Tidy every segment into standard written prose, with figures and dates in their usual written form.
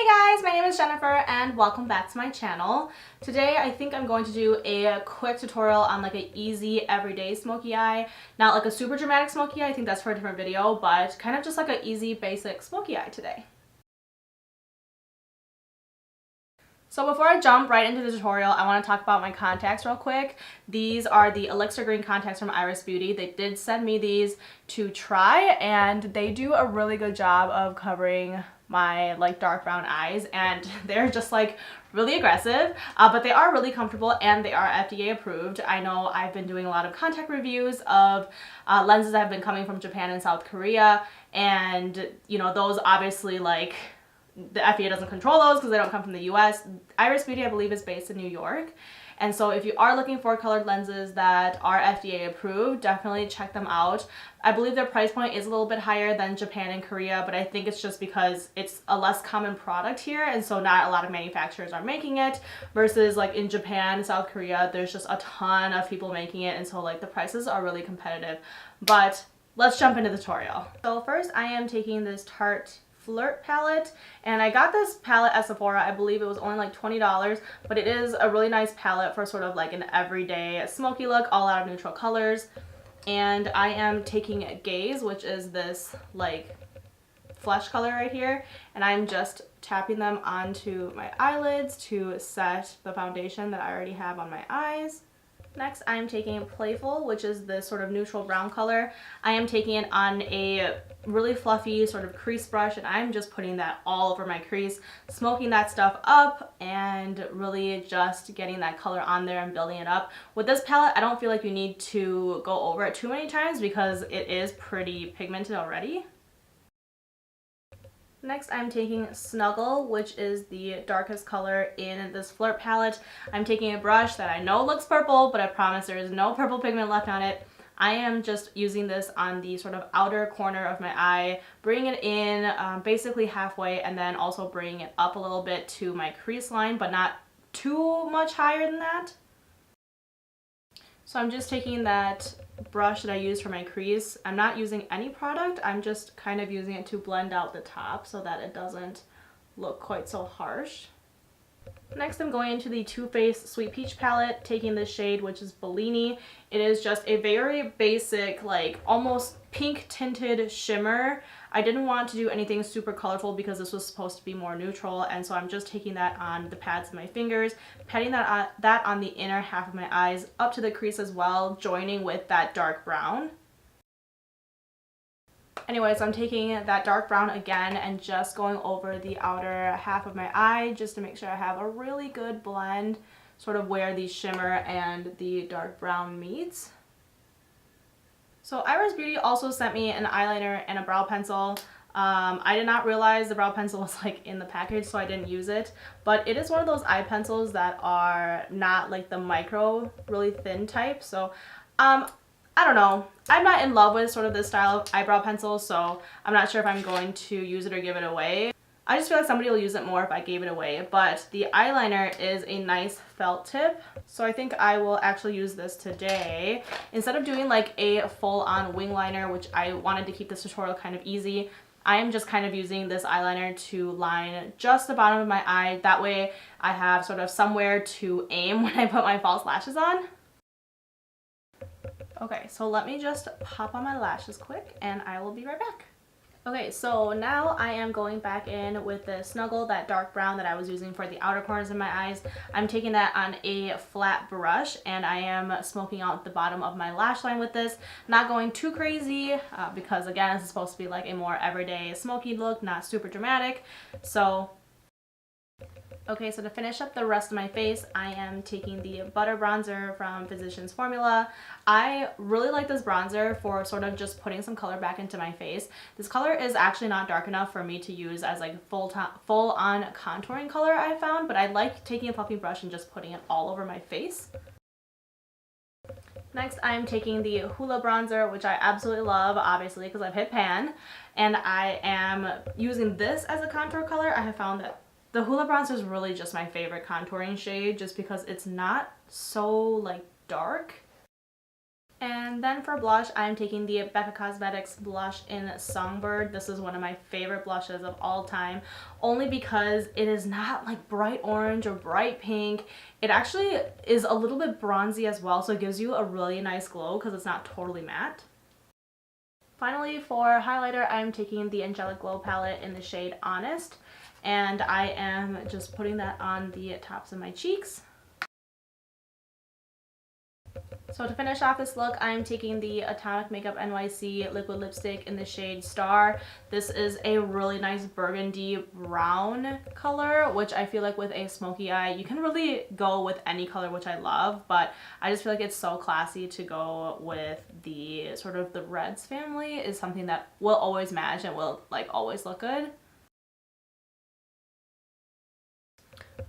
Hey guys, my name is Jennifer and welcome back to my channel. Today I think I'm going to do a quick tutorial on like an easy everyday smoky eye. Not like a super dramatic smoky eye, I think that's for a different video, but kind of just like an easy basic smoky eye today. So before I jump right into the tutorial, I want to talk about my contacts real quick. These are the Elixir Green contacts from Iris Beauty. They did send me these to try and they do a really good job of covering my like dark brown eyes, and they're just like really aggressive, but they are really comfortable and they are FDA approved. I know I've been doing a lot of contact reviews of lenses that have been coming from Japan and South Korea, and you know, those obviously like the FDA doesn't control those because they don't come from the US. Iris Beauty, I believe, is based in New York. And so if you are looking for colored lenses that are FDA approved, definitely check them out. I believe their price point is a little bit higher than Japan and Korea, but I think it's just because it's a less common product here, and so not a lot of manufacturers are making it, versus like in Japan, South Korea, there's just a ton of people making it, and so like the prices are really competitive. But let's jump into the tutorial. So first I am taking this Tarte Flirt palette, and I got this palette at Sephora. I believe it was only like $20, but it is a really nice palette for sort of like an everyday smoky look, all out of neutral colors. And I am taking Gaze, which is this like flesh color right here, and I'm just tapping them onto my eyelids to set the foundation that I already have on my eyes. Next, I'm taking Playful, which is this sort of neutral brown color. I am taking it on a really fluffy sort of crease brush, and I'm just putting that all over my crease, smoking that stuff up, and really just getting that color on there and building it up. With this palette, I don't feel like you need to go over it too many times because it is pretty pigmented already. Next, I'm taking Snuggle, which is the darkest color in this Flirt palette. I'm taking a brush that I know looks purple, but I promise there is no purple pigment left on it. I am just using this on the sort of outer corner of my eye, bringing it in basically halfway, and then also bringing it up a little bit to my crease line, but not too much higher than that. So I'm just taking that brush that I use for my crease. I'm not using any product, I'm just kind of using it to blend out the top so that it doesn't look quite so harsh. Next, I'm going into the Too Faced Sweet Peach palette, taking this shade, which is Bellini. It is just a very basic, like almost pink tinted shimmer. I didn't want to do anything super colorful because this was supposed to be more neutral, and so I'm just taking that on the pads of my fingers, patting that on the inner half of my eyes up to the crease as well, joining with that dark brown. Anyways, I'm taking that dark brown again and just going over the outer half of my eye just to make sure I have a really good blend, sort of where the shimmer and the dark brown meets. So Iris Beauty also sent me an eyeliner and a brow pencil. I did not realize the brow pencil was like in the package, so I didn't use it, but it is one of those eye pencils that are not like the micro, really thin type. So I don't know. I'm not in love with sort of this style of eyebrow pencil, so I'm not sure if I'm going to use it or give it away. I just feel like somebody will use it more if I gave it away, but the eyeliner is a nice felt tip, so I think I will actually use this today. Instead of doing like a full-on wing liner, which I wanted to keep this tutorial kind of easy, I am just kind of using this eyeliner to line just the bottom of my eye. That way I have sort of somewhere to aim when I put my false lashes on. Okay, so let me just pop on my lashes quick and I will be right back. Okay, so now I am going back in with the Snuggle, that dark brown that I was using for the outer corners of my eyes. I'm taking that on a flat brush and I am smoking out the bottom of my lash line with this. Not going too crazy because again, this is supposed to be like a more everyday smoky look, not super dramatic. Okay, so to finish up the rest of my face, I am taking the Butter Bronzer from Physicians Formula. I really like this bronzer for sort of just putting some color back into my face. This color is actually not dark enough for me to use as like full-on contouring color, I found, but I like taking a fluffy brush and just putting it all over my face. Next, I am taking the Hoola bronzer, which I absolutely love, obviously, because I've hit pan, and I am using this as a contour color. I have found that the Hoola bronzer is really just my favorite contouring shade just because it's not so like dark. And then for blush, I'm taking the Becca Cosmetics blush in Songbird. This is one of my favorite blushes of all time, only because it is not like bright orange or bright pink. It actually is a little bit bronzy as well, so it gives you a really nice glow because it's not totally matte. Finally, for highlighter, I'm taking the Angelic Glow palette in the shade Honest, and I am just putting that on the tops of my cheeks. So to finish off this look, I'm taking the Atomic Makeup NYC liquid lipstick in the shade Star. This is a really nice burgundy brown color, which I feel like with a smoky eye, you can really go with any color, which I love, but I just feel like it's so classy to go with the sort of the reds family is something that will always match and will like always look good.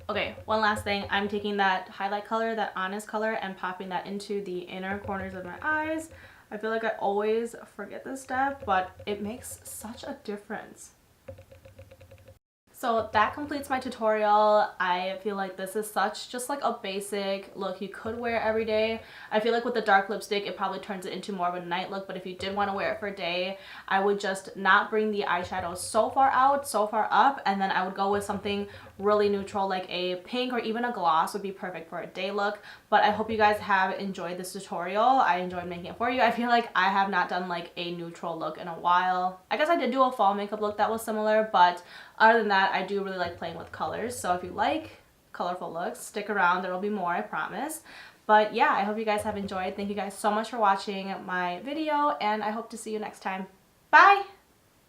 Okay, one last thing. I'm taking that highlight color, that Honest color, and popping that into the inner corners of my eyes. I feel like I always forget this step, but it makes such a difference. So that completes my tutorial. I feel like this is such just like a basic look you could wear every day. I feel like with the dark lipstick, it probably turns it into more of a night look, but if you did want to wear it for a day, I would just not bring the eyeshadow so far out, so far up, and then I would go with something really neutral like a pink or even a gloss would be perfect for a day look. But I hope you guys have enjoyed this tutorial. I enjoyed making it for you. I feel like I have not done like a neutral look in a while. I guess I did do a fall makeup look that was similar, but other than that, I do really like playing with colors. So if you like colorful looks, stick around. There will be more, I promise. But yeah, I hope you guys have enjoyed. Thank you guys so much for watching my video, and I hope to see you next time. Bye!